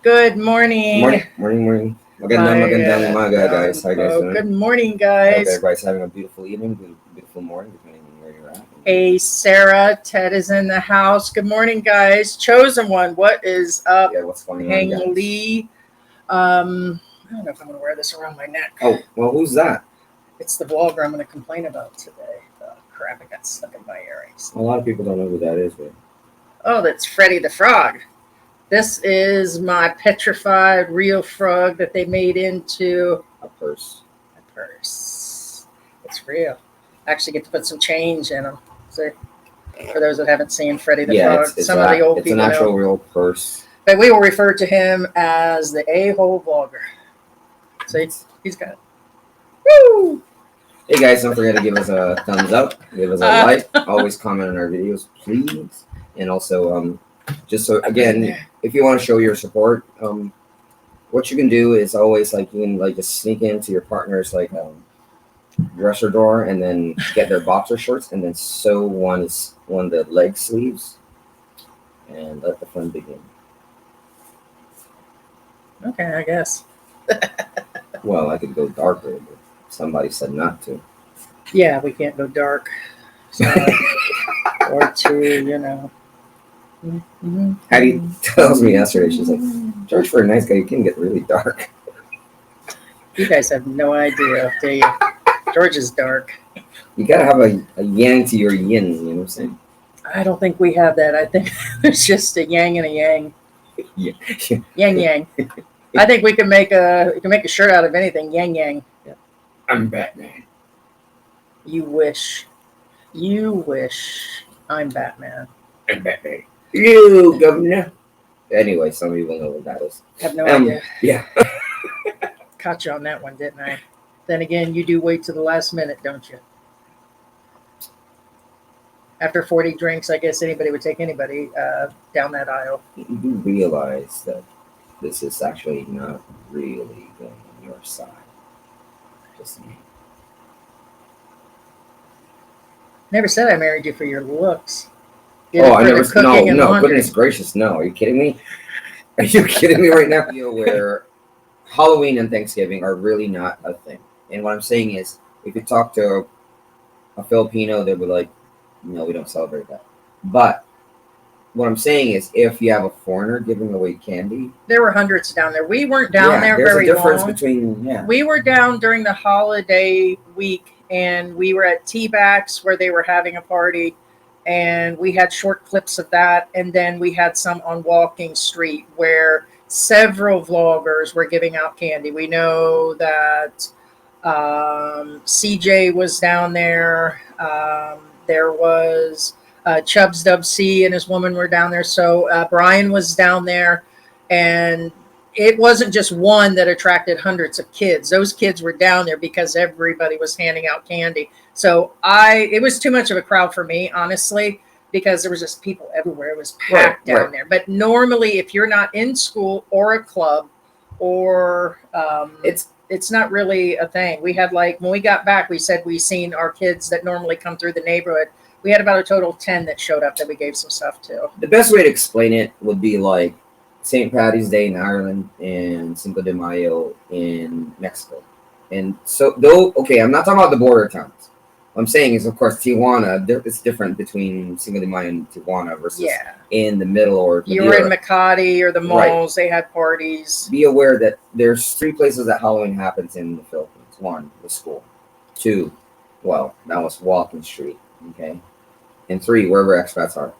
Good morning. Morning. Magandang umaga, guys. How you guys doing? Good morning, I hope guys. everybody's having a beautiful evening, beautiful morning, depending on where you're at. Hey, Sarah. Ted is in the house. Good morning, guys. Chosen one. What is up? Yeah, what's going on, Hang guys? Lee. I don't know if I'm going to wear this around my neck. Oh, well, who's that? It's the vlogger I'm going to complain about today. Oh, crap. I got stuck in my earrings. A lot of people don't know who that is, but Oh, that's Freddy the Frog. This is my petrified real frog that they made into a purse. a purse. It's real. I actually get to put some change in them. So, for those that haven't seen Freddy the Frog, it's some of the old it's people an actual know. real purse. But we will refer to him as the a-hole vlogger. So he's got it. Woo! Hey, guys, don't forget to give us a thumbs up, give us a like, always comment on our videos, please. And also, just so, again, if you want to show your support, what you can do is always, like, you can, like, just sneak into your partner's, like, dresser drawer and then get their boxer shorts and then sew one of the leg sleeves and let the fun begin. Okay, I guess. Well, I could go darker, but somebody said not to. Yeah, we can't go dark. So, or to, you know. Hattie tells me yesterday, she's like, George, for a nice guy, you can get really dark. You guys have no idea, do you? George is dark. You gotta have a yang to your yin, you know what I'm saying? I don't think we have that. I think there's just a yang and a yang. Yeah. Yang. I think we can make a shirt out of anything. Yang. Yeah. I'm Batman. You wish. I'm Batman. I'm Batman. You, governor. Anyway, some of you will know what that is. Have no idea. Yeah. Caught you on that one, didn't I? Then again, you do wait to the last minute, don't you? After 40 drinks, I guess anybody would take anybody down that aisle. You do realize that this is actually not really going on your side. Just me. Never said I married you for your looks. I never. No. Goodness gracious, no. Are you kidding me? Are you kidding me right now? Where Halloween and Thanksgiving are really not a thing. And what I'm saying is, if you talk to a Filipino, they'll be like, no, we don't celebrate that. But what I'm saying is, if you have a foreigner giving away candy, there were hundreds down there. We weren't down there very long. There's a difference between, We were down during the holiday week, and we were at T-Backs where they were having a party, and we had short clips of that, and then we had some on Walking Street where several vloggers were giving out candy. We know that CJ was down there. There was Chubbs Dub C and his woman were down there. So Brian was down there, and it wasn't just one that attracted hundreds of kids. Those kids were down there because everybody was handing out candy. So it was too much of a crowd for me, honestly, because there was just people everywhere. It was packed down there. But normally, if you're not in school or a club, or it's not really a thing. We had, like, when we got back, we said we seen our kids that normally come through the neighborhood. We had about a total of 10 that showed up that we gave some stuff to. The best way to explain it would be like St. Patty's Day in Ireland and Cinco de Mayo in Mexico. And so, I'm not talking about the border towns. What I'm saying is, of course, Tijuana, it's different between Cinco de Mayo and Tijuana versus in the middle or you were in Makati or the malls. They had parties. Be aware that there's 3 places that Halloween happens in the Philippines. 1, the school. 2, well, that was Walking Street. Okay. And 3, wherever expats are.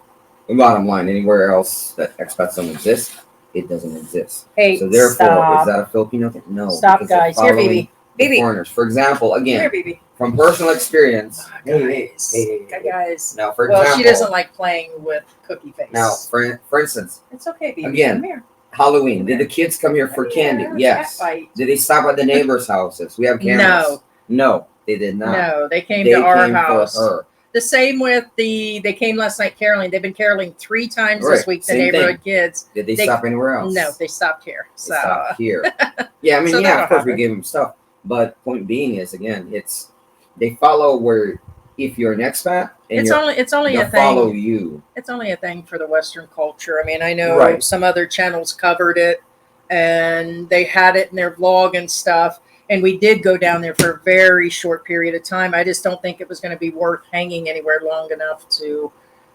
The bottom line, anywhere else that expats don't exist, it doesn't exist. Hey, so therefore, stop. Is that a Filipino thing? No. Stop, guys. Here, baby. Foreigners. For example, again, here, baby. From personal experience. Guys. Now, for example, she doesn't like playing with Cookie Face. Now, for instance, it's okay, baby. Again, come here. Halloween. Did the kids come here for candy? Yes. Did they stop at the neighbors' houses? We have cameras. No, they did not. No, they came to our house. For her. The same with they came last night caroling. They've been caroling 3 times this week, the neighborhood kids. Did they stop anywhere else? No, they stopped here. They stopped here. Yeah, I mean, So of course we gave them stuff. But point being is, again, they follow where, if you're an expat, and it's only a thing. Follow you. It's only a thing for the Western culture. I mean, I know some other channels covered it. and they had it in their vlog and stuff. And we did go down there for a very short period of time. I just don't think it was going to be worth hanging anywhere long enough to,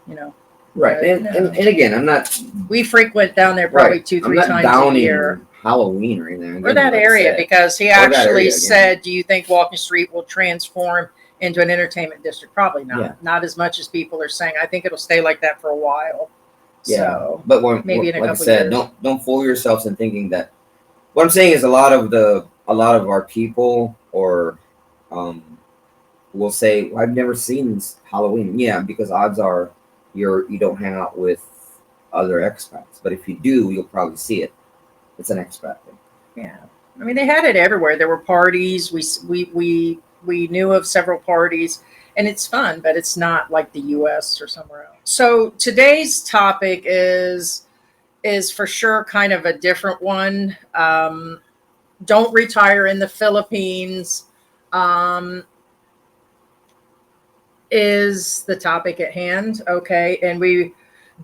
you know. Right. And again, I'm not. We frequent down there probably Right. 2-3 I'm not times a downing year. Halloween or anything. Or Again, that like I area, said. because he Or that actually area again. said, do you think Walking Street will transform into an entertainment district? Probably not. Yeah. Not as much as people are saying. I think it'll stay like that for a while. Yeah. So But maybe in a like I couple said, years. don't fool yourselves in thinking that. What I'm saying is a lot of our people or will say, well, I've never seen Halloween. Yeah, because odds are you don't hang out with other expats. But if you do, you'll probably see it. It's an expat thing. Yeah, I mean, they had it everywhere. There were parties. We knew of several parties, and it's fun, but it's not like the U.S. or somewhere else. So today's topic is for sure kind of a different one. Don't retire in the Philippines. Is the topic at hand. Okay. And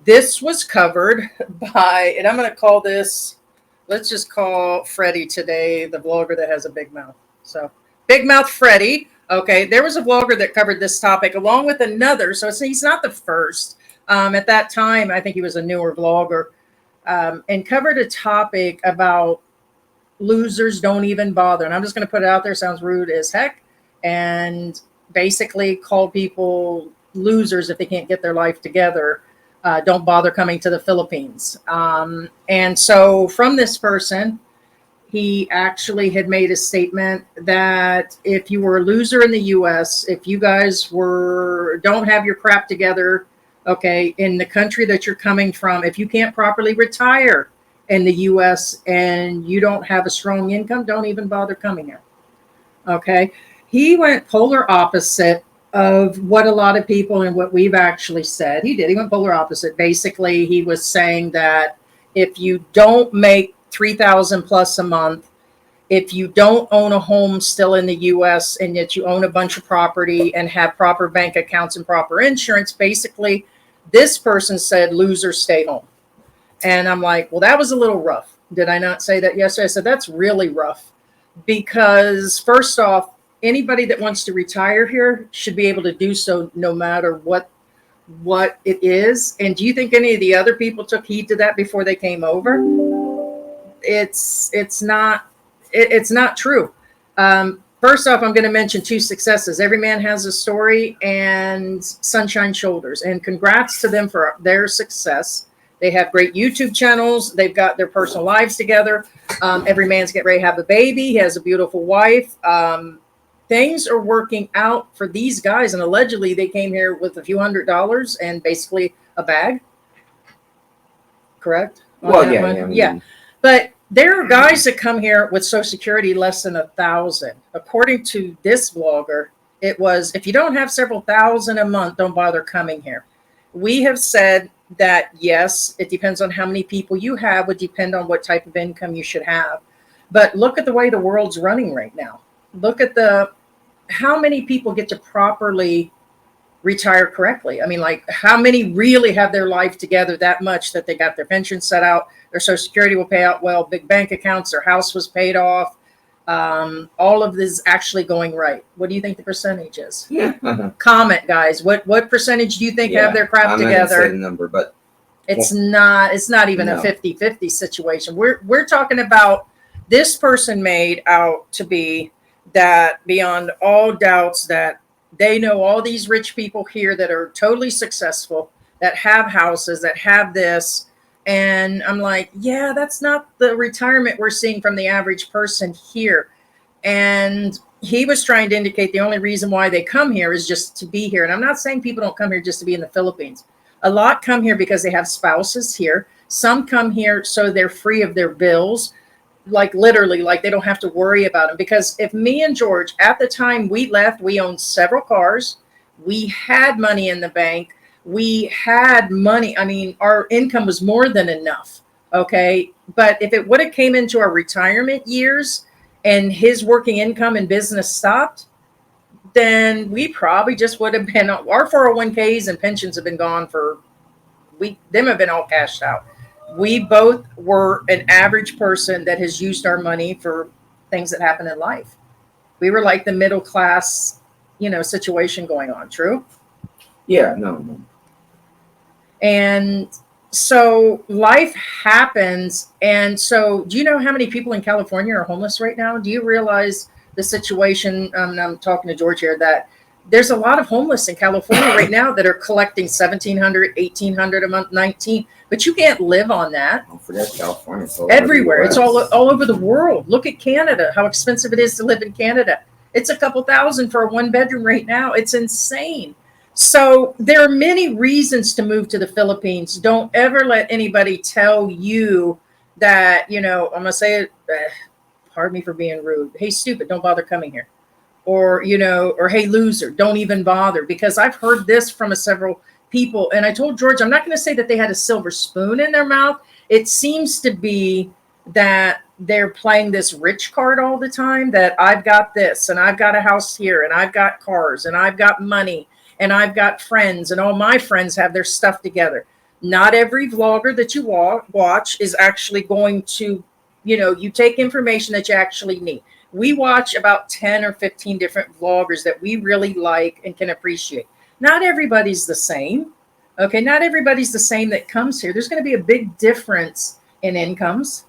this was covered by, and I'm going to call this, let's just call Freddie today, the vlogger that has a big mouth. So Big Mouth Freddie. Okay. There was a vlogger that covered this topic along with another. So he's not the first. At that time, I think he was a newer vlogger, and covered a topic about losers don't even bother. And I'm just going to put it out there. Sounds rude as heck. And basically call people losers if they can't get their life together. Don't bother coming to the Philippines. And so from this person, he actually had made a statement that if you were a loser in the U.S., if you guys don't have your crap together, okay, in the country that you're coming from, if you can't properly retire in the U.S. and you don't have a strong income, don't even bother coming here. Okay. He went polar opposite of what a lot of people and what we've actually said. He went polar opposite. Basically, he was saying that if you don't make $3,000 plus a month, if you don't own a home still in the U.S. and yet you own a bunch of property and have proper bank accounts and proper insurance, basically, this person said, losers stay home. And I'm like, well, that was a little rough. Did I not say that yesterday? I said, that's really rough. Because first off, anybody that wants to retire here should be able to do so no matter what it is. And do you think any of the other people took heed to that before they came over? It's not true. First off, I'm going to mention 2 successes. Every man has a story and Sunshine Shoulders. And congrats to them for their success. They have great YouTube channels. They've got their personal lives together. Every man's getting ready to have a baby. He has a beautiful wife. Things are working out for these guys. And allegedly they came here with a few $100s and basically a bag. Correct? Well, yeah. Yeah. But there are guys that come here with Social Security less than 1,000. According to this vlogger, it was, if you don't have several thousand a month, don't bother coming here. We have said that, yes, it depends on how many people you have, would depend on what type of income you should have. But look at the way the world's running right now. Look at how many people get to properly retire correctly. I mean, like, how many really have their life together that much that they got their pension set out, their Social Security will pay out well, big bank accounts, their house was paid off. All of this is actually going right. What do you think the percentage is? Comment, guys. What percentage do you think have their crap together? I'm not gonna say the number, but it's not even a 50-50 situation. We're talking about, this person made out to be that beyond all doubts that they know all these rich people here that are totally successful, that have houses, that have this. And I'm like, yeah, that's not the retirement we're seeing from the average person here. And he was trying to indicate the only reason why they come here is just to be here. And I'm not saying people don't come here just to be in the Philippines. A lot come here because they have spouses here. Some come here so they're free of their bills. Like literally, like they don't have to worry about them. Because if me and George, at the time we left, we owned several cars. We had money in the bank. We had money. I mean, our income was more than enough. Okay. But if it would have came into our retirement years and his working income and business stopped, then we probably just would have been, our 401ks and pensions have been gone them have been all cashed out. We both were an average person that has used our money for things that happen in life. We were like the middle class, situation going on. True. Yeah, no, no. And so life happens. And so, do you know how many people in California are homeless right now? Do you realize the situation? I'm talking to George here, that there's a lot of homeless in California right now that are collecting 1,700, 1,800 a month, 19. But you can't live on that. Don't forget California. It's all over the Everywhere. It's all US. over the world. Look at Canada, how expensive it is to live in Canada. It's a couple thousand for a one bedroom right now. It's insane. So there are many reasons to move to the Philippines. Don't ever let anybody tell you that, I'm going to say it, pardon me for being rude. Hey, stupid, don't bother coming here. Or hey, loser, don't even bother. Because I've heard this from several people. And I told George, I'm not going to say that they had a silver spoon in their mouth. It seems to be that they're playing this rich card all the time, that I've got this and I've got a house here and I've got cars and I've got money and I've got friends and all my friends have their stuff together. Not every vlogger that you watch is actually going to, you take information that you actually need. We watch about 10 or 15 different vloggers that we really like and can appreciate. Not everybody's the same. Okay, not everybody's the same that comes here. There's going to be a big difference in incomes.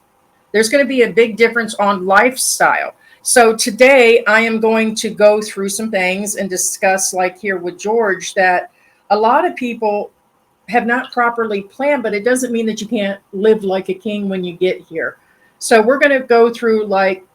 There's going to be a big difference on lifestyle. So today I am going to go through some things and discuss, like here with George, that a lot of people have not properly planned, but it doesn't mean that you can't live like a king when you get here. So we're going to go through, like,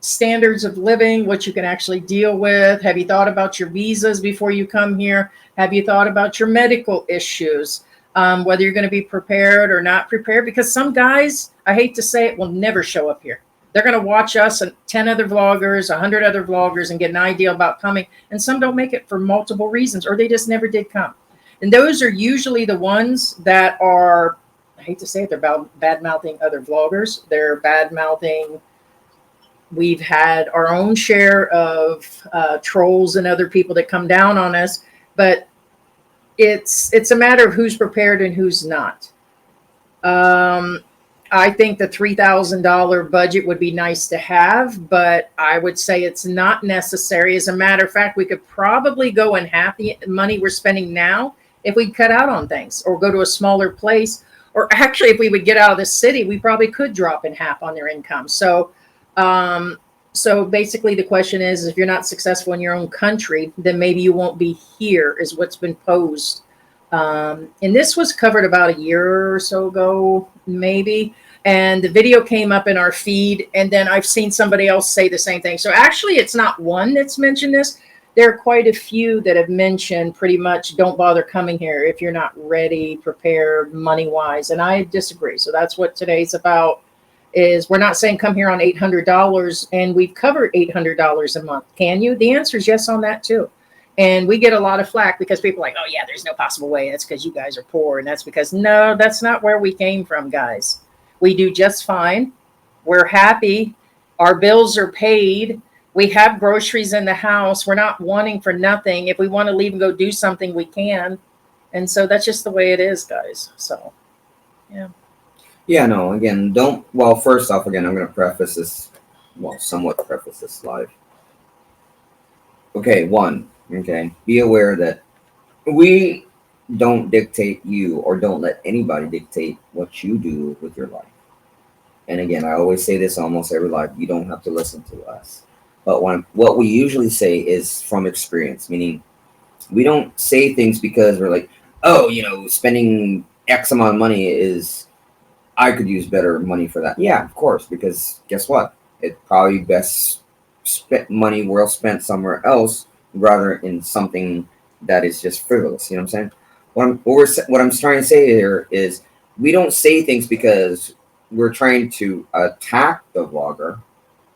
standards of living, what you can actually deal with. Have you thought about your visas before you come here? Have you thought about your medical issues? Whether you're going to be prepared or not prepared, because some guys, I hate to say it, will never show up here. They're going to watch us and 10 other vloggers, 100 other vloggers, and get an idea about coming. And some don't make it for multiple reasons, or they just never did come. And those are usually the ones that are, I hate to say it, they're bad mouthing other vloggers. They're bad mouthing. We've had our own share of trolls and other people that come down on us, but it's a matter of who's prepared and who's not. I think the $3,000 budget would be nice to have, but I would say it's not necessary. As a matter of fact, we could probably go in half the money we're spending now if we cut out on things or go to a smaller place. Or actually, if we would get out of the city, we probably could drop in half on their income. So basically the question is, if you're not successful in your own country, then maybe you won't be here, is what's been posed. And this was covered about a year or so ago, maybe. And the video came up in our feed, and then I've seen somebody else say the same thing. So actually, it's not one that's mentioned this. There are quite a few that have mentioned pretty much don't bother coming here if you're not ready, prepared, money-wise. And I disagree. So that's what today's about. Is we're not saying come here on $800 and we've covered $800 a month. Can you? The answer is yes on that too. And we get a lot of flack because people are like, oh yeah, there's no possible way. That's because you guys are poor. And that's because, no, that's not where we came from, guys. We do just fine. We're happy. Our bills are paid. We have groceries in the house. We're not wanting for nothing. If we want to leave and go do something, we can. And so that's just the way it is, guys. So, yeah. Yeah, no, again, well, first off, again, I'm going to preface this, well, somewhat preface this live. Okay, be aware that we don't dictate you or don't let anybody dictate what you do with your life. And again, I always say this almost every live, you don't have to listen to us. But what we usually say is from experience, meaning we don't say things because we're like, oh, spending X amount of money is, I could use better money for that. Yeah, of course, because guess what? It probably best spent money well spent somewhere else rather in something that is just frivolous. You know what I'm saying? What I'm trying to say here is we don't say things because we're trying to attack the vlogger.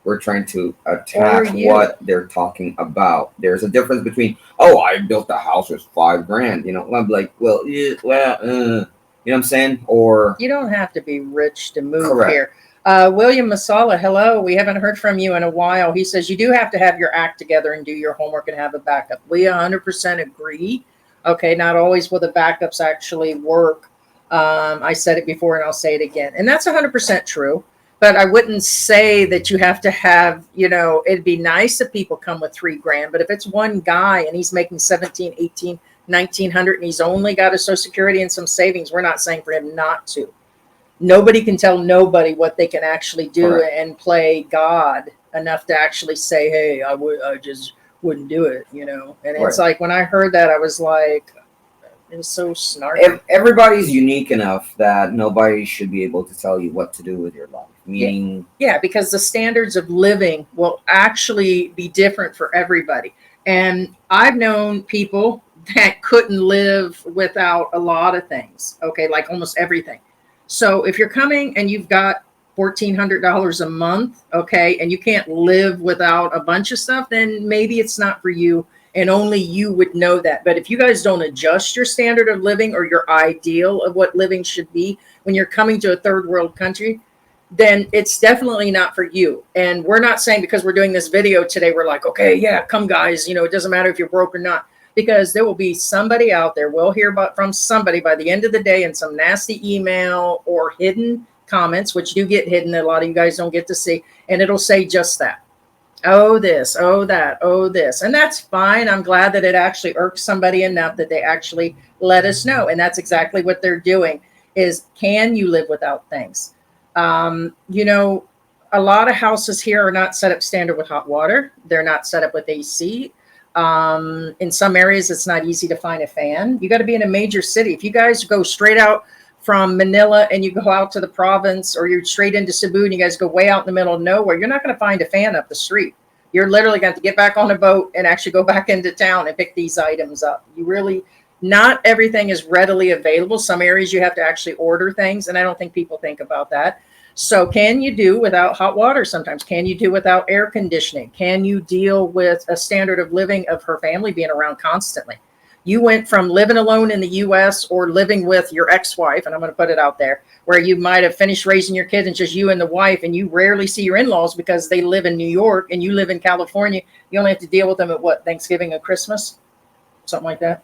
We're trying to attack what they're talking about. There's a difference between, oh, I built a house with $5,000. I'm like, well, yeah, well, you know what I'm saying? Or you don't have to be rich to move correct. Here. William Masala, hello. We haven't heard from you in a while. He says you do have to have your act together and do your homework and have a backup. We 100% agree. Okay, not always will the backups actually work. I said it before and I'll say it again. And that's 100% true. But I wouldn't say that you have to have, it'd be nice if people come with $3,000. But if it's one guy and he's making 17, 18, 1900 and he's only got a social security and some savings, we're not saying for him not to. Nobody can tell nobody what they can actually do. Correct. And play God enough to actually say, hey, I just wouldn't do it, And it's like, when I heard that, I was like, it's so snarky. Everybody's unique enough that nobody should be able to tell you what to do with your life. Meaning, yeah, because the standards of living will actually be different for everybody. And I've known people that couldn't live without a lot of things. Okay, like almost everything. So if you're coming and you've got $1,400 a month, okay, and you can't live without a bunch of stuff, then maybe it's not for you. And only you would know that. But if you guys don't adjust your standard of living or your ideal of what living should be when you're coming to a third world country, then it's definitely not for you. And we're not saying because we're doing this video today, we're like, okay, yeah, come guys, it doesn't matter if you're broke or not, because there will be somebody out there, we'll hear from somebody by the end of the day in some nasty email or hidden comments, which do get hidden, a lot of you guys don't get to see, and it'll say just that. Oh, this, oh, that, oh, this. And that's fine. I'm glad that it actually irks somebody enough that they actually let us know. And that's exactly what they're doing is, can you live without things? A lot of houses here are not set up standard with hot water. They're not set up with AC. In some areas, it's not easy to find a fan. You got to be in a major city. If you guys go straight out from Manila and you go out to the province, or you're straight into Cebu and you guys go way out in the middle of nowhere, you're not going to find a fan up the street. You're literally going to get back on a boat and actually go back into town and pick these items up. Not everything is readily available. Some areas you have to actually order things, and I don't think people think about that. So can you do without hot water sometimes? Can you do without air conditioning? Can you deal with a standard of living of her family being around constantly? You went from living alone in the U.S. or living with your ex-wife, and I'm going to put it out there, where you might have finished raising your kids and just you and the wife, and you rarely see your in-laws because they live in New York and you live in California. You only have to deal with them at Thanksgiving and Christmas? Something like that.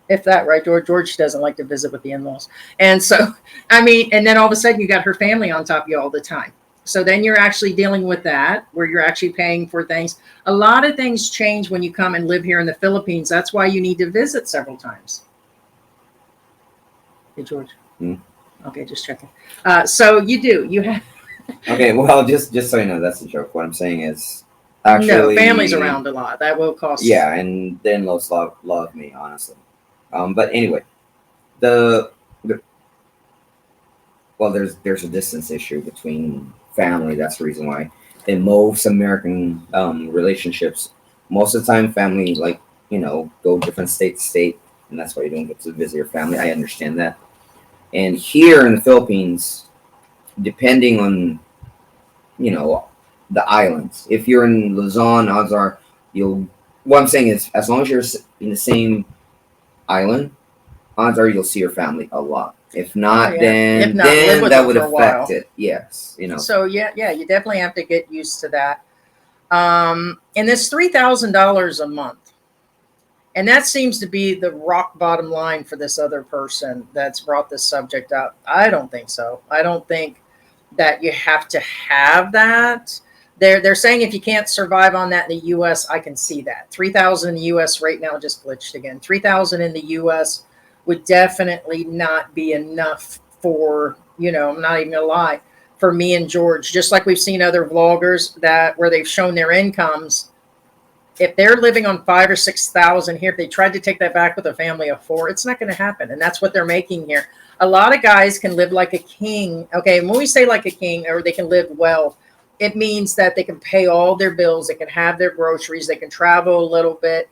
If that, right, George? George doesn't like to visit with the in-laws. And so, and then all of a sudden you got her family on top of you all the time. So then you're actually dealing with that, where you're actually paying for things. A lot of things change when you come and live here in the Philippines. That's why you need to visit several times. Hey, George. Okay, just checking. So you have. Okay, well, just so you know, that's a joke. What I'm saying is, actually, no, family's around a lot. That will cost. Yeah, and the in-laws love me, honestly. But anyway, well, there's a distance issue between family. That's the reason why in most American relationships, most of the time family go different state to state, and that's why you don't get to visit your family. I understand that. And here in the Philippines, depending on the islands, if you're in Luzon, odds are what I'm saying is, as long as you're in the same island, odds are you'll see your family a lot. If not, then that would affect it. Yes, So yeah, you definitely have to get used to that. And this $3,000 a month, and that seems to be the rock bottom line for this other person that's brought this subject up. I don't think so. I don't think that you have to have that. They're saying if you can't survive on that in the U.S., I can see that. 3,000 in the U.S. right now just glitched again. 3,000 in the U.S. would definitely not be enough for, I'm not even gonna lie, for me and George. Just like we've seen other vloggers where they've shown their incomes. If they're living on 5,000 or 6,000 here, if they tried to take that back with a family of 4, it's not going to happen. And that's what they're making here. A lot of guys can live like a king. Okay, and when we say like a king, or they can live well, it means that they can pay all their bills, they can have their groceries, they can travel a little bit.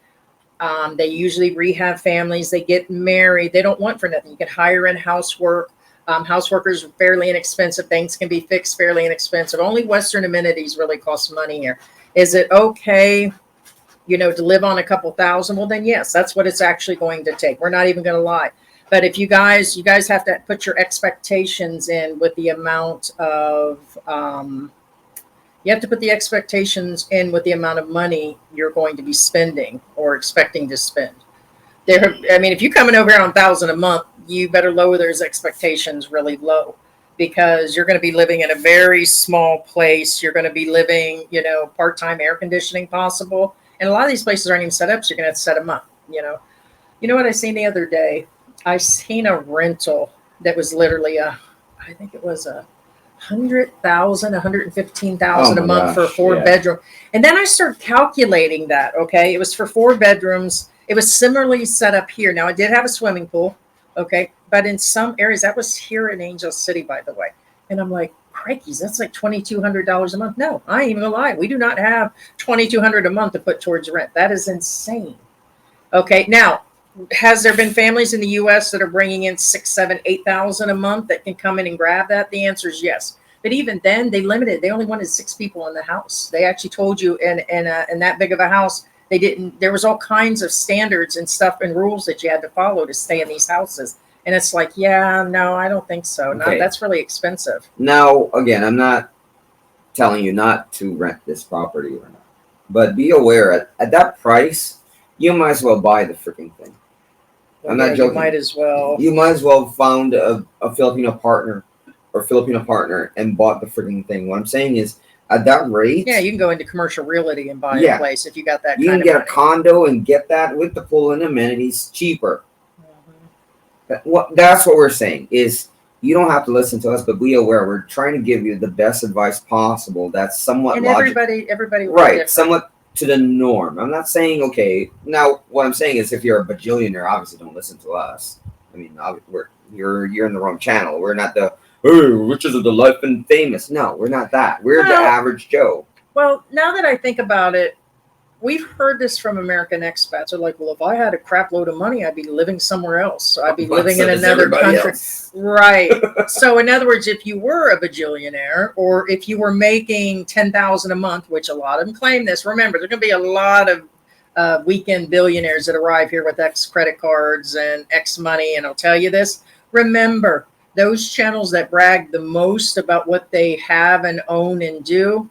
They usually rehab families, they get married, they don't want for nothing. You can hire in housework. Houseworkers are fairly inexpensive. Things can be fixed fairly inexpensive. Only Western amenities really cost money here. Is it okay, to live on a couple thousand? Well, then yes, that's what it's actually going to take. We're not even going to lie. But if you guys have to put your expectations in with the amount of, you have to put the expectations in with the amount of money you're going to be spending or expecting to spend. If you're coming over here on 1,000 a month, you better lower those expectations really low, because you're going to be living in a very small place. You're going to be living, part-time air conditioning possible. And a lot of these places aren't even set up, so you're going to have to set them up, You know what I seen the other day? I seen a rental that was literally I think it was 100,000, 115,000 a month for a four-bedroom. And then I started calculating that. Okay, it was for 4 bedrooms. It was similarly set up here. Now it did have a swimming pool. Okay, but in some areas, that was here in Angel City, by the way. And I'm like, crikeys, that's like $2,200 a month. No, I ain't even gonna lie. We do not have $2,200 a month to put towards rent. That is insane. Okay, now, has there been families in the U.S. that are bringing in 6, 7, 8,000 a month that can come in and grab that? The answer is yes. But even then, they limited. They only wanted 6 people in the house. They actually told you in that big of a house, they didn't. There was all kinds of standards and stuff and rules that you had to follow to stay in these houses. And it's like, yeah, no, I don't think so. No, that's really expensive. Now, again, I'm not telling you not to rent this property or not, but be aware at that price, you might as well buy the freaking thing. I'm not joking. You might as well. You might as well found a Filipino partner or Filipino partner and bought the freaking thing. What I'm saying is, at that rate, yeah, you can go into commercial realty and buy a place if you got that. You can get a condo and get that with the pool and amenities cheaper. That's what we're saying is you don't have to listen to us, but be aware we're trying to give you the best advice possible. That's somewhat and everybody right, somewhat to the norm. I'm not saying okay. Now, what I'm saying is, if you're a bajillionaire, obviously don't listen to us. I mean, you're in the wrong channel. We're not the riches of the life and famous. No, we're not that. We're the average Joe. Well, now that I think about it, we've heard this from American expats. They're like, well, if I had a crap load of money, I'd be living somewhere else. I'd be living in another country. Else. Right. So in other words, if you were a bajillionaire, or if you were making $10,000 a month, which a lot of them claim this, remember, there's going to be a lot of weekend billionaires that arrive here with X credit cards and X money. And I'll tell you this, remember, those channels that brag the most about what they have and own and do,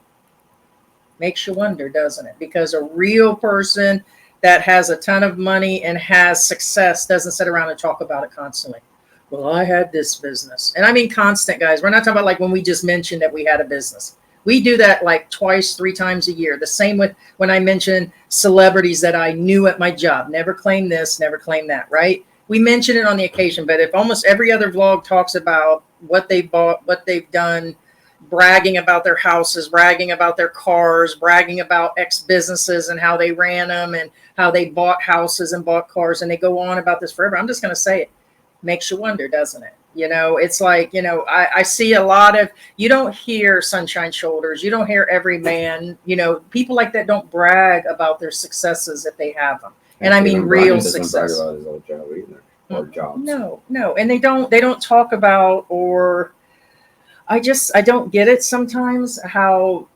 makes you wonder, doesn't it? Because a real person that has a ton of money and has success doesn't sit around and talk about it constantly. Well, I had this business. And I mean constant, guys. We're not talking about like when we just mentioned that we had a business. We do that like 2, 3 times a year. The same with when I mention celebrities that I knew at my job. Never claim this, never claim that, right? We mention it on the occasion, but if almost every other vlog talks about what they bought, what they've done, bragging about their houses, bragging about their cars, bragging about X businesses and how they ran them and how they bought houses and bought cars, and they go on about this forever. I'm just going to say it. Makes you wonder, doesn't it? It's like, I see a lot of, you don't hear Sunshine Shoulders. You don't hear Every Man. People like that don't brag about their successes if they have them. And I mean real success. Brag about his old job either, or jobs. No. And they don't talk about, or I don't get it sometimes how,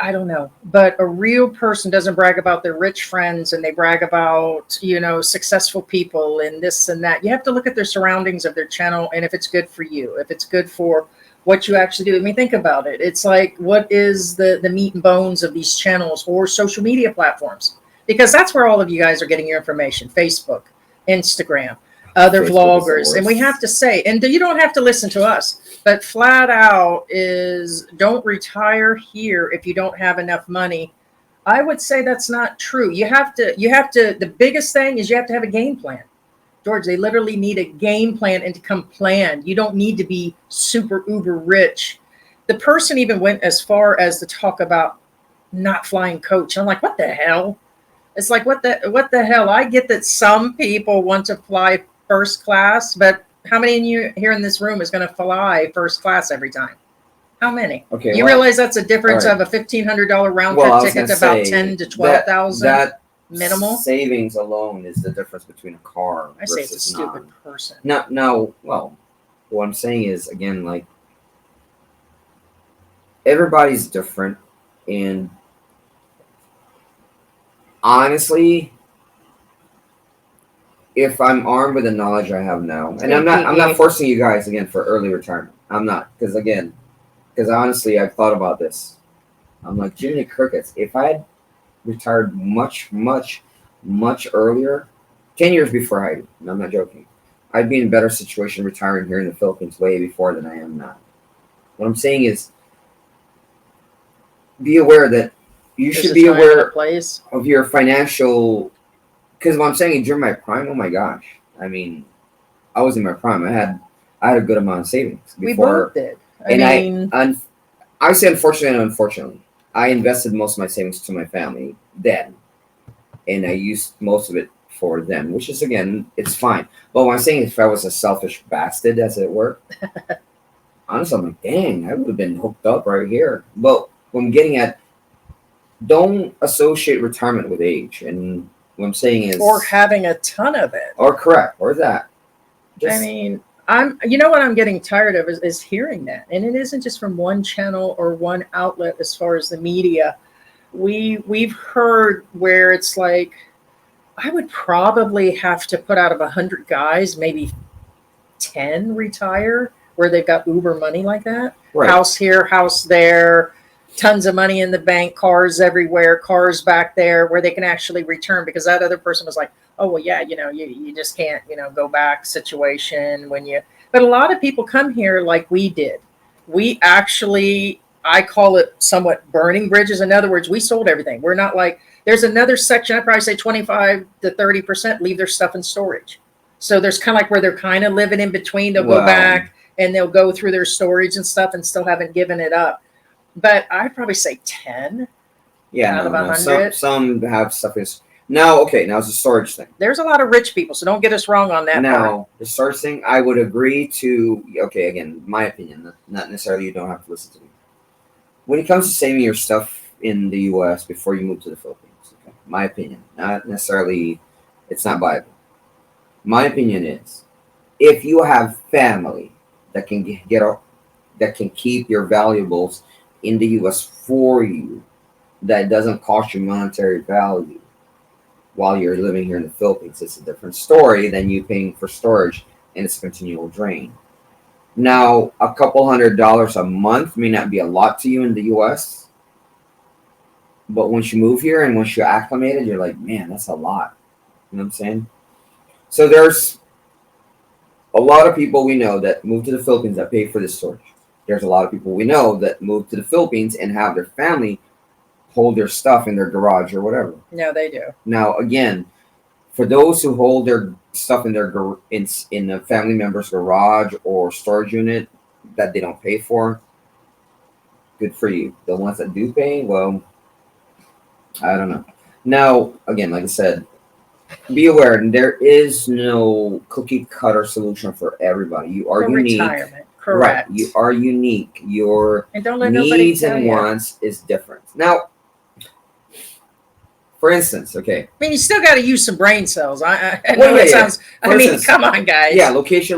I don't know, but a real person doesn't brag about their rich friends, and they brag about, successful people and this and that. You have to look at their surroundings of their channel, and if it's good for you, if it's good for what you actually do. I mean, think about it. It's like, what is the meat and bones of these channels or social media platforms? Because that's where all of you guys are getting your information. Facebook, Instagram, other vloggers. And we have to say, and you don't have to listen to us, but flat out is, don't retire here if you don't have enough money. I would say that's not true. You have to, the biggest thing is you have to have a game plan. George, they literally need a game plan and to come planned. You don't need to be super uber rich. The person even went as far as to talk about not flying coach. I'm like, what the hell? It's like, what the hell? I get that some people want to fly first class, but how many of you here in this room is going to fly first class every time? How many? Okay, you realize that's a difference of a $1,500 round trip ticket to about 10 to 12,000 that minimal. Savings alone is the difference between a car. I say it's a stupid person. No. Well, what I'm saying is, again, like, everybody's different, and honestly, if I'm armed with the knowledge I have now, and I'm not forcing you guys again for early retirement. I'm not, because honestly, I've thought about this. I'm like, Jiminy Crickets, if I had retired much, much, much earlier, 10 years before I do, and I'm not joking, I'd be in a better situation retiring here in the Philippines way before than I am now. What I'm saying is, be aware that you There's should a be time and a aware place. of your financial. Because what I'm saying, during my prime, oh my gosh, I mean, I was in my prime. I had a good amount of savings We both before, did. I and mean, I say unfortunately and unfortunately, I invested most of my savings to my family then, and I used most of it for them, which is again, it's fine. But what I'm saying, if I was a selfish bastard, as it were, honestly, I'm like, dang, I would have been hooked up right here. But what I'm getting at, don't associate retirement with age. And what I'm saying is, or having a ton of it. or correct, or that. I mean, you know what I'm getting tired of is hearing that. And it isn't just from one channel or one outlet as far as the media. We've heard where it's like, I would probably have to put out of 100 guys, maybe 10 retire where they've got uber money like that. right. House here, house there, tons of money in the bank, cars everywhere, cars back there where they can actually return, because that other person was like, oh well, yeah, you just can't, go back situation when you. But a lot of people come here like we did. We actually, I call it somewhat burning bridges. In other words, we sold everything. We're not like, there's another section, I'd probably say 25 to 30% leave their stuff in storage. So there's kind of like where they're kind of living in between. They'll go Wow. back and they'll go through their storage and stuff and still haven't given it up. But I'd probably say 10 Yeah, out of no. 100. Some have stuff is now okay. Now it's a storage thing. There's a lot of rich people, so don't get us wrong on that part. Now the storage thing, I would agree to. Okay, again, my opinion, not necessarily. You don't have to listen to me. When it comes to saving your stuff in the U.S. before you move to the Philippines, okay, my opinion, not necessarily. It's not Bible. My opinion is, if you have family that can that can keep your valuables in the U.S. for you, that doesn't cost you monetary value while you're living here in the Philippines, it's a different story than you paying for storage and it's a continual drain. Now, a couple $100 a month may not be a lot to you in the U.S., but once you move here and once you're acclimated, you're like, man, that's a lot. You know what I'm saying? So there's a lot of people we know that move to the Philippines that pay for this storage. There's a lot of people we know that move to the Philippines and have their family hold their stuff in their garage or whatever. No, they do. Now, again, for those who hold their stuff in their in a family member's garage or storage unit that they don't pay for, good for you. The ones that do pay, well, I don't know. Now, again, like I said, be aware there is no cookie cutter solution for everybody. You are For unique. retirement, correct. Right. You are unique. Your And don't let nobody needs tell and you. wants is different. Now, for instance, okay. I mean, you still got to use some brain cells. I Well, know yeah, it yeah. sounds. For I mean, instance, come on, guys. Yeah, location.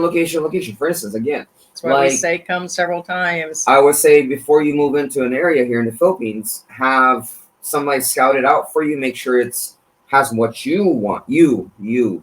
For instance, again, That's why we like, say come several times. I would say before you move into an area here in the Philippines, have somebody scout it out for you. Make sure it's has what you want. You,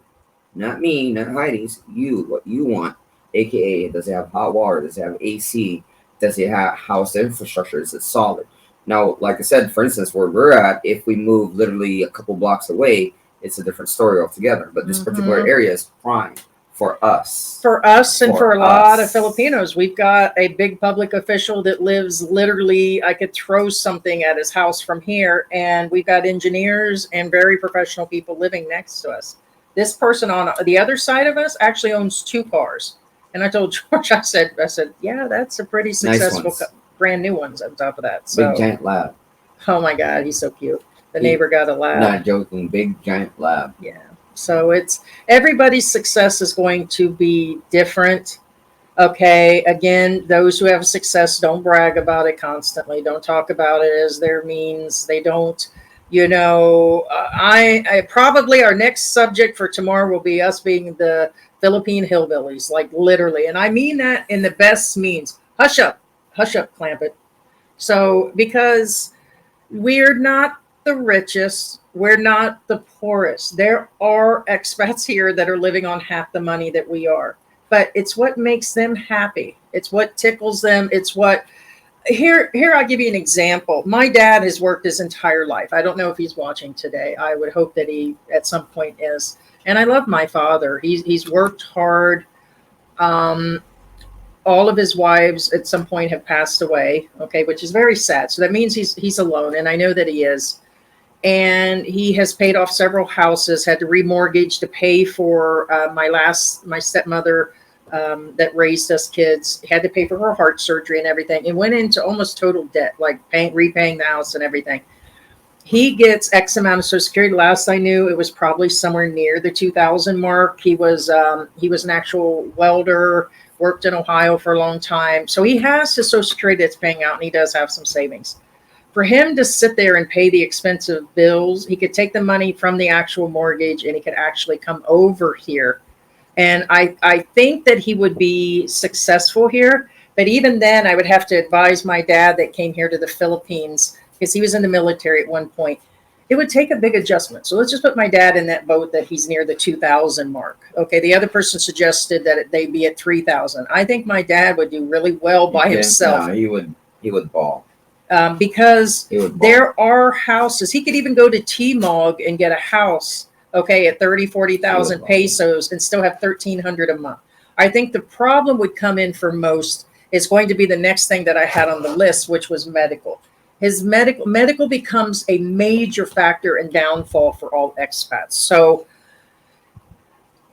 not me, not Heidi's. You, what you want. AKA, does it have hot water? Does it have AC? Does it have house infrastructure? Is it solid? Now, like I said, for instance, where we're at, if we move literally a couple blocks away, it's a different story altogether. But this particular area is prime for us. For us and for a us. lot of Filipinos, we've got a big public official that lives literally, I could throw something at his house from here, and we've got engineers and very professional people living next to us. This person on the other side of us actually owns 2 cars. And I told George, I said, yeah, that's a pretty successful, brand new ones on top of that. So, big giant lab. Oh my God, he's so cute. The neighbor got a lab. Not joking, big giant lab. Yeah. So it's everybody's success is going to be different. Okay. Again, those who have success don't brag about it constantly. Don't talk about it as their means. They don't. I probably our next subject for tomorrow will be us being the Philippine hillbillies, like literally. And I mean that in the best means. Hush up, clamp it. So, because we're not the richest, we're not the poorest. There are expats here that are living on half the money that we are. But it's what makes them happy. It's what tickles them. It's what here I'll give you an example. My dad has worked his entire life. I don't know if he's watching today. I would hope that he at some point is. And I love my father. He's worked hard. Um, all of his wives at some point have passed away. Okay, which is very sad. So that means he's alone, and I know that he is. And he has paid off several houses. Had to remortgage to pay for my stepmother that raised us kids. Had to pay for her heart surgery and everything, and went into almost total debt, like repaying the house and everything. He gets X amount of Social Security. Last I knew, it was probably somewhere near the 2,000 mark. He was an actual welder, worked in Ohio for a long time, so he has his Social Security that's paying out, and he does have some savings. For him to sit there and pay the expensive bills, he could take the money from the actual mortgage, and he could actually come over here. And I think that he would be successful here. But even then, I would have to advise my dad that came here to the Philippines, because he was in the military at one point. It would take a big adjustment. So let's just put my dad in that boat that he's near the 2,000 mark. Okay, the other person suggested that they be at 3,000. I think my dad would do really well by himself. No, he would ball. Because there are houses. He could even go to T-Mog and get a house, okay, at 40,000 pesos and still have 1,300 a month. I think the problem would come in for most is going to be the next thing that I had on the list, which was medical. His medical becomes a major factor and downfall for all expats. So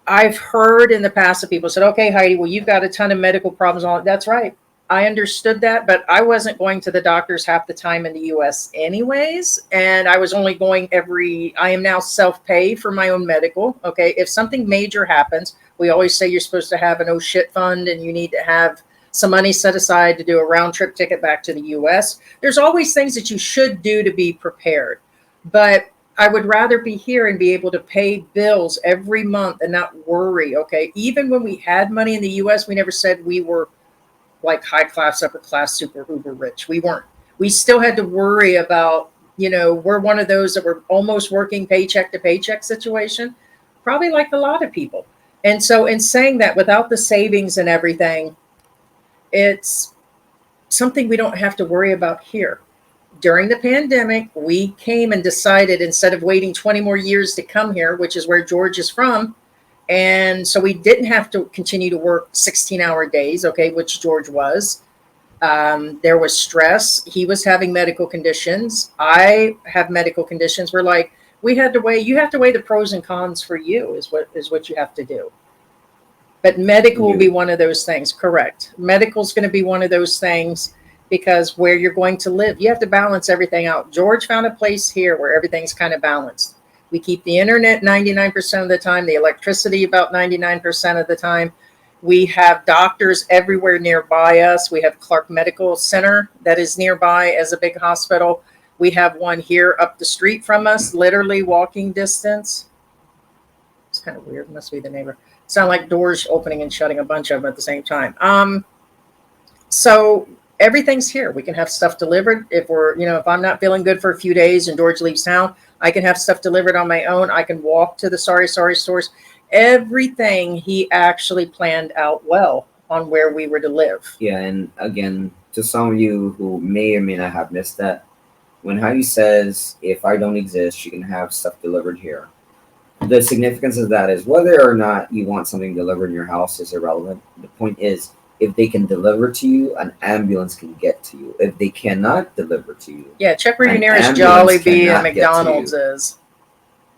I've heard in the past that people said, okay, Heidi, well, you've got a ton of medical problems. That's right. I understood that, but I wasn't going to the doctors half the time in the US anyways. And I was only going I am now self-pay for my own medical. Okay. If something major happens, we always say you're supposed to have an oh shit fund, and you need to have some money set aside to do a round trip ticket back to the US. There's always things that you should do to be prepared. But I would rather be here and be able to pay bills every month and not worry. Okay. Even when we had money in the US, we never said we were like high class, upper class, super uber rich. We weren't. We still had to worry about, we're one of those that were almost working paycheck to paycheck situation, probably like a lot of people. And so in saying that, without the savings and everything, it's something we don't have to worry about here. During the pandemic, we came and decided, instead of waiting 20 more years to come here, which is where George is from, and so we didn't have to continue to work 16-hour days, okay, which George was. There was stress. He was having medical conditions. I have medical conditions. We're like, you have to weigh the pros and cons for you is what you have to do. But medical will be one of those things, correct. Medical is going to be one of those things, because where you're going to live, you have to balance everything out. George found a place here where everything's kind of balanced. We keep the internet 99% of the time, the electricity about 99% of the time. We have doctors everywhere nearby us. We have Clark Medical Center that is nearby as a big hospital. We have one here up the street from us, literally walking distance. It's kind of weird. Must be the neighbor. Sound like doors opening and shutting, a bunch of them at the same time. So everything's here. We can have stuff delivered. If if I'm not feeling good for a few days and George leaves town, I can have stuff delivered on my own. I can walk to the Sorry stores. Everything he actually planned out well on where we were to live. Yeah, and again, to some of you who may or may not have missed that, when Heidi says, if I don't exist, you can have stuff delivered here. The significance of that is whether or not you want something delivered in your house is irrelevant. The point is, if they can deliver to you, an ambulance can get to you. If they cannot deliver to you, yeah, check where your nearest Jollibee and McDonald's is.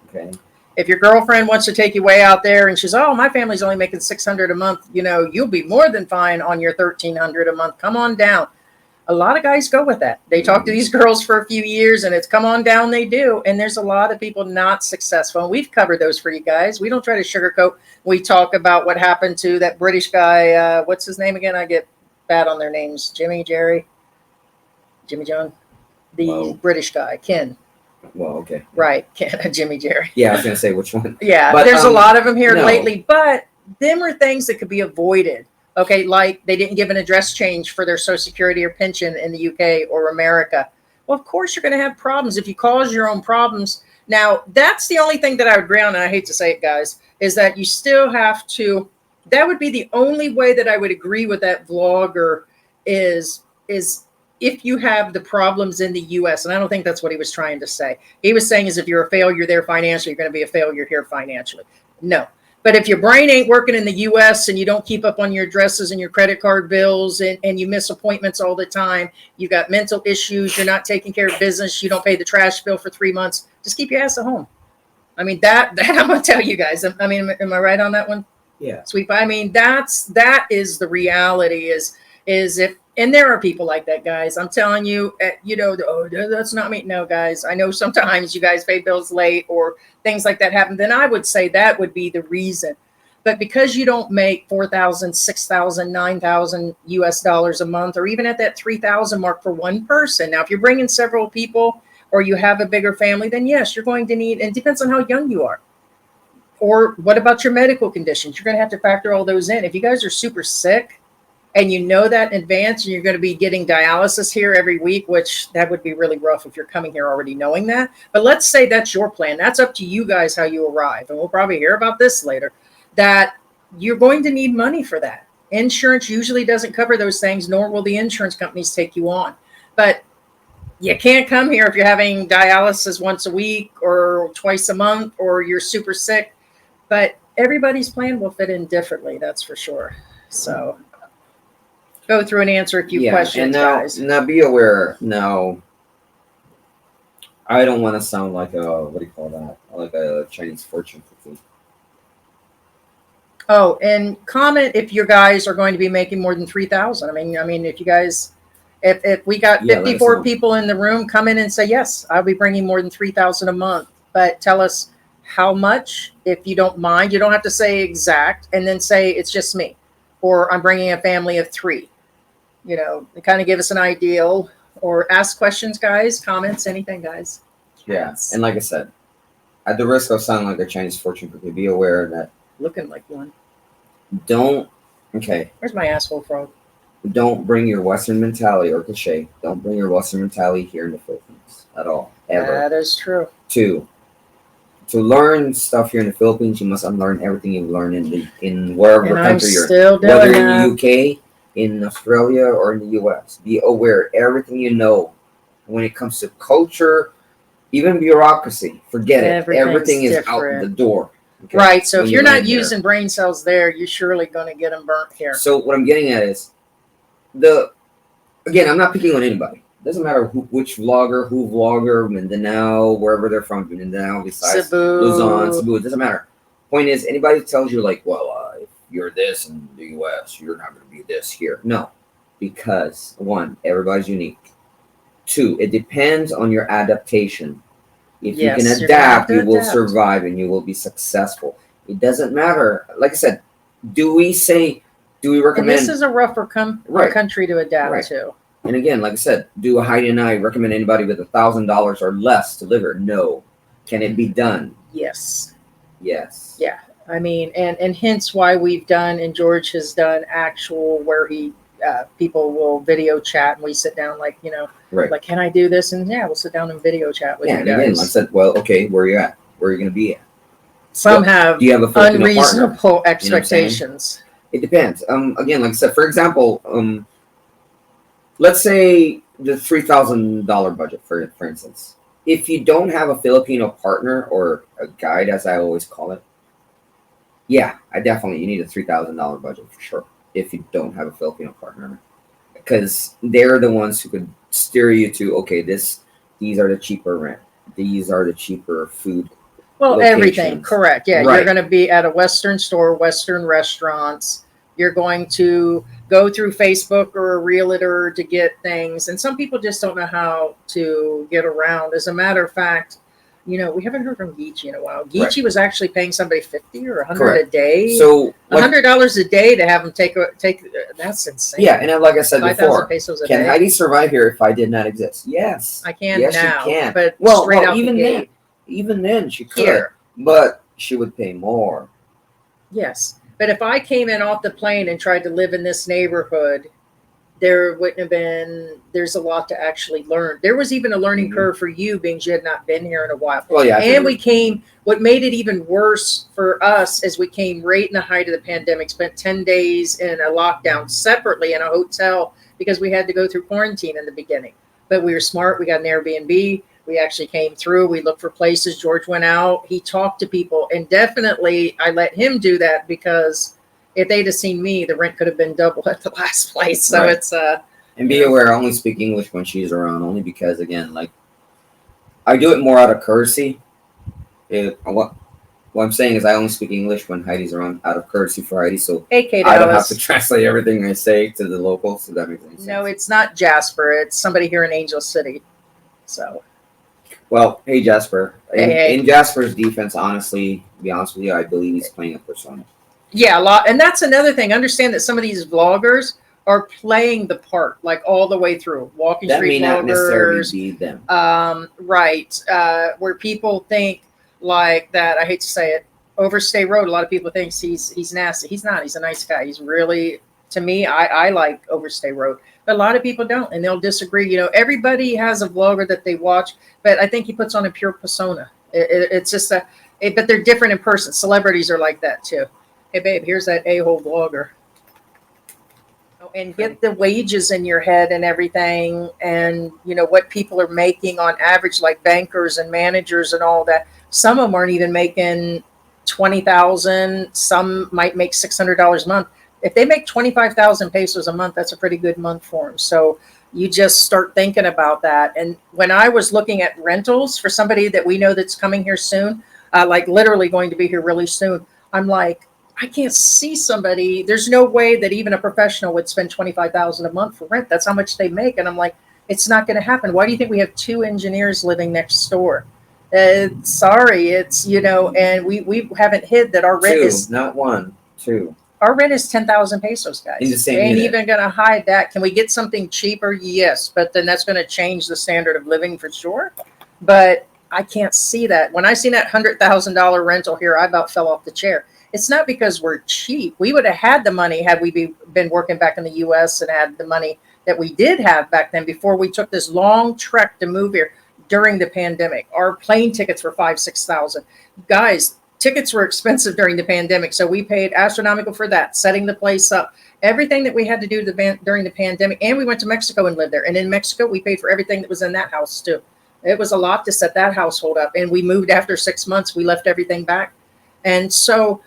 Okay. If your girlfriend wants to take you way out there and she's, oh, my family's only making $600 a month, you'll be more than fine on your $1,300 a month. Come on down. A lot of guys go with that. They talk to these girls for a few years and it's come on down, they do. And there's a lot of people not successful. And we've covered those for you guys. We don't try to sugarcoat. We talk about what happened to that British guy. What's his name again? I get bad on their names. Jimmy John? British guy, Ken. Well, okay. Right. Ken, Jimmy Jerry. Yeah, I was going to say which one. Yeah, but there's a lot of them here lately. But them are things that could be avoided. Okay, like they didn't give an address change for their Social Security or pension in the UK or America. Well, of course you're going to have problems if you cause your own problems. Now, that's the only thing that I would agree on, and I hate to say it, guys, is that you still have to, that would be the only way that I would agree with that vlogger is if you have the problems in the US, and I don't think that's what he was trying to say. He was saying is if you're a failure there financially, you're going to be a failure here financially. No. But if your brain ain't working in the US and you don't keep up on your addresses and your credit card bills, and you miss appointments all the time, you got mental issues, you're not taking care of business, you don't pay the trash bill for 3 months, just keep your ass at home. I mean, that I'm going to tell you guys. I mean, am I right on that one? Yeah. Sweet. I mean, that is the reality is if, and there are people like that, guys. I'm telling you, oh, that's not me. No, guys, I know sometimes you guys pay bills late or things like that happen. Then I would say that would be the reason. But because you don't make 4,000, 6,000, 9,000 US dollars a month, or even at that 3,000 mark for one person. Now, if you're bringing several people or you have a bigger family, then yes, you're going to need, and it depends on how young you are. Or what about your medical conditions? You're going to have to factor all those in. If you guys are super sick and you know that in advance and you're going to be getting dialysis here every week, which that would be really rough if you're coming here already knowing that. But let's say that's your plan. That's up to you guys how you arrive. And we'll probably hear about this later, that you're going to need money for that. Insurance usually doesn't cover those things, nor will the insurance companies take you on. But you can't come here if you're having dialysis once a week or twice a month or you're super sick. But everybody's plan will fit in differently, that's for sure. So go through and answer a few questions, and guys. Now be aware. Now, I don't want to sound like a, what do you call that? Like a Chinese fortune cookie. Oh, and comment if you guys are going to be making more than 3,000. I mean, if you guys, if we got 54 people in the room, come in and say, yes, I'll be bringing more than 3,000 a month. But tell us how much, if you don't mind. You don't have to say exact, and then say it's just me, or I'm bringing a family of 3. Kind of give us an ideal, or ask questions, guys, comments, anything, guys. Yeah, and like I said, at the risk of sounding like a Chinese fortune cookie, be aware that looking like one. Where's my asshole frog? Don't bring your Western mentality or cliche. Don't bring your Western mentality here in the Philippines at all, ever. That is true. 2, to learn stuff here in the Philippines, you must unlearn everything you've learned in wherever country you're in. Whether in the UK, in Australia, or in the US. Be aware, everything you know when it comes to culture, even bureaucracy, forget it. Everything is different. Out the door. Okay? Right. So if you're not using brain cells there, you're surely going to get them burnt here. So what I'm getting at is again, I'm not picking on anybody. Doesn't matter which vlogger, Mindanao, wherever they're from, Mindanao, besides Cebu. Luzon, Cebu, it doesn't matter. Point is, anybody who tells you like, well, if you're this in the US, you're not going to be this here. No, because 1, everybody's unique. 2, it depends on your adaptation. If you can adapt, you will survive and you will be successful. It doesn't matter. Like I said, do we recommend? And this is a rougher country to adapt to. And again, like I said, do Heidi and I recommend anybody with $1,000 or less to live here? No. Can it be done? Yes. Yes. Yeah. I mean, and hence why we've done, and George has done actual where he people will video chat and we sit down like, like, can I do this? And we'll sit down and video chat with you guys. And again, like I said, well, okay, where are you at? Where are you going to be at? Some have unreasonable expectations. It depends. Again, like I said, for example, let's say the $3,000 budget, for instance. If you don't have a Filipino partner or a guide, as I always call it, you need a $3,000 budget for sure. If you don't have a Filipino partner, because they're the ones who could steer you to, okay, these are the cheaper rent, these are the cheaper food. Well, locations. Everything, correct. Yeah, right. You're going to be at a Western store, Western restaurants. You're going to go through Facebook or a realtor to get things. And some people just don't know how to get around. As a matter of fact, we haven't heard from Geechee in a while. Geechee was actually paying somebody $50 or $100 a day. So $100 a day to have them take. That's insane. Yeah, and like I said before, pesos a can day. Heidi survive here if I did not exist? Yes, I can yes, now. She can. But even then, she could. But she would pay more. Yes, but if I came in off the plane and tried to live in this neighborhood, there wouldn't have been, there's a lot to actually learn. There was even a learning curve for you, being you had not been here in a while. Well, yeah. And what made it even worse for us is we came right in the height of the pandemic, spent 10 days in a lockdown separately in a hotel because we had to go through quarantine in the beginning. But we were smart. We got an Airbnb. We actually came through. We looked for places. George went out. He talked to people, and definitely I let him do that because if they'd have seen me, the rent could have been double at the last place. So Right. it's And be aware, I only speak English when she's around, only because again, like I do it more out of courtesy. What I'm saying is, I only speak English when Heidi's around, out of courtesy for Heidi, so AK I don't have to Dallas. translate everything I say to the locals. So that makes any sense. No, it's not Jasper. It's somebody here in Angel City. So. Well, hey Jasper. Hey. In Jasper's defense, honestly, to be honest with you, I believe he's playing a persona. Yeah, a lot, and that's another thing. Understand that some of these vloggers are playing the part, like all the way through. Walking That street may not necessarily vloggers, be them. right? Where people think like that. I hate to say it. Overstay Road. A lot of people think he's nasty. He's not. He's a nice guy. He's really, to me, I like Overstay Road. But a lot of people don't, and they'll disagree. You know, everybody has a vlogger that they watch, but I think he puts on a pure persona. It's just but they're different in person. Celebrities are like that too. Hey, babe, here's that a-hole vlogger. Oh, and get the wages in your head and everything, and you know what people are making on average, like bankers and managers and all that. Some of them aren't even making 20,000. Some might make $600 a month. If they make 25,000 pesos a month, that's a pretty good month for them. So you just start thinking about that. And when I was looking at rentals for somebody that we know that's coming here soon, like literally going to be here really soon, I'm like, I can't see somebody. There's no way that even a professional would spend 25,000 a month for rent. That's how much they make. And I'm like, it's not going to happen. Why do you think we have 2 engineers living next door? Sorry, it's, you know, and we haven't hid that our rent is not 1, 2. Our rent is 10,000 pesos, guys. In the same Ain't unit. even going to hide that. Can we get something cheaper? Yes, but then that's going to change the standard of living for sure. But I can't see that. When I seen that $100,000 rental here, I about fell off the chair. It's not because we're cheap. We would have had the money had we been working back in the U.S. and had the money that we did have back then before we took this long trek to move here during the pandemic. Our plane tickets were $5,000-6,000. Guys, tickets were expensive during the pandemic, so we paid astronomical for that, setting the place up, everything that we had to do during the pandemic. And we went to Mexico and lived there. And in Mexico, we paid for everything that was in that house too. It was a lot to set that household up. And we moved after 6 months. We left everything back. And so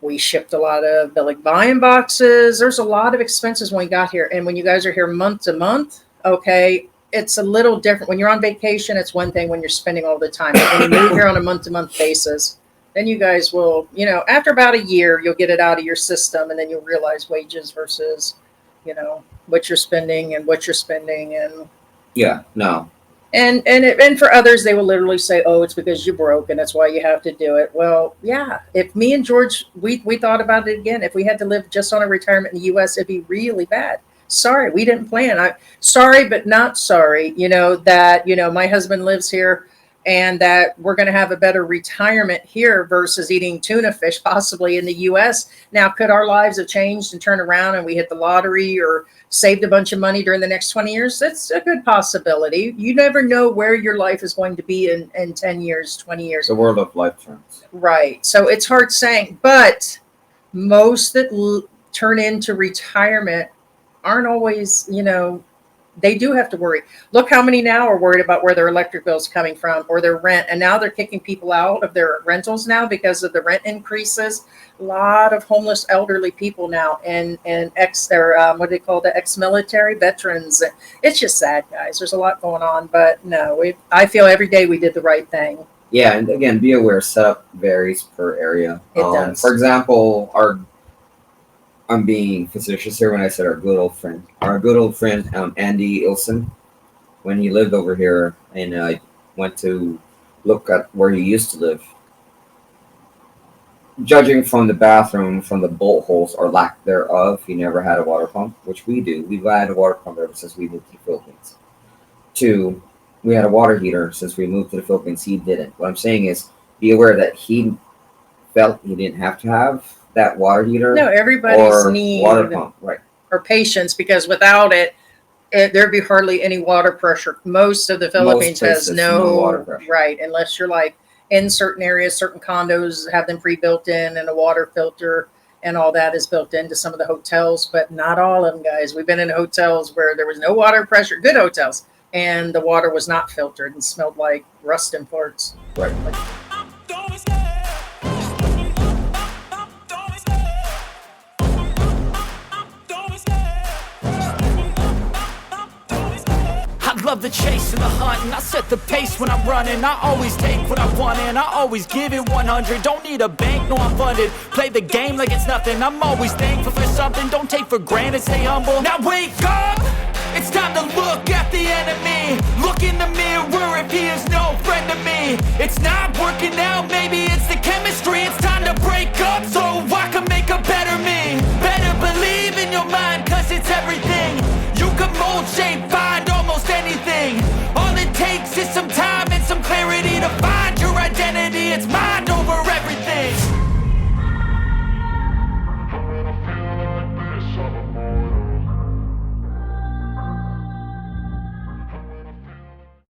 we shipped a lot of Billy buying boxes. There's a lot of expenses when we got here. And when you guys are here month to month, okay, it's a little different. When you're on vacation, it's one thing when you're spending all the time. But when you move here on a month-to-month basis, then you guys will, you know, after about a year, you'll get it out of your system, and then you'll realize wages versus, you know, what you're spending and what you're spending. And yeah, no. And for others, they will literally say, oh, it's because you're broke and that's why you have to do it. Well, yeah, if me and George, we thought about it again. If we had to live just on a retirement in the U.S., it'd be really bad. Sorry, we didn't plan. Sorry, but not sorry, you know, that, you know, my husband lives here and that we're going to have a better retirement here versus eating tuna fish possibly in the U.S. Now, could our lives have changed and turned around and we hit the lottery or saved a bunch of money during the next 20 years? That's a good possibility. You never know where your life is going to be in 10 years, 20 years. The world of life turns. Right. So it's hard saying, but most that turn into retirement aren't always, you know, they do have to worry. Look how many now are worried about where their electric bill is coming from or their rent. And now they're kicking people out of their rentals now because of the rent increases. A lot of homeless elderly people now and what do they call the ex-military veterans. It's just sad, guys. There's a lot going on, but no, I feel every day we did the right thing. Yeah, and again, be aware, setup varies per area. It does. For example, I'm being facetious here when I said our good old friend. Our good old friend, Andy Ilson, when he lived over here, and I went to look at where he used to live. Judging from the bathroom, from the bolt holes or lack thereof, he never had a water pump, which we do. We've had a water pump ever since we moved to the Philippines. 2, we had a water heater since we moved to the Philippines. He didn't. What I'm saying is, be aware that he felt he didn't have to have that water heater. No, everybody's need water pump, right? Or patience, because without it, there'd be hardly any water pressure. Most of the Philippines has no water pressure, right? Unless you're like in certain areas, certain condos have them pre-built in, and a water filter and all that is built into some of the hotels, but not all of them, guys. We've been in hotels where there was no water pressure, good hotels, and the water was not filtered and smelled like rust and farts. Right. I love the chase and the hunt, and I set the pace when I'm running. I always take what I want and I always give it 100. Don't need a bank, no, I'm funded. Play the game like it's nothing. I'm always thankful for something. Don't take for granted, stay humble. Now wake up! It's time to look at the enemy. Look in the mirror if he is no friend to me. It's not working out, maybe it's the chemistry. It's time to break up so I can make a better me. Better believe in your mind, cause it's everything. You can mold, shape, find almost anything. All it takes is some time and some clarity to find your identity. It's mine.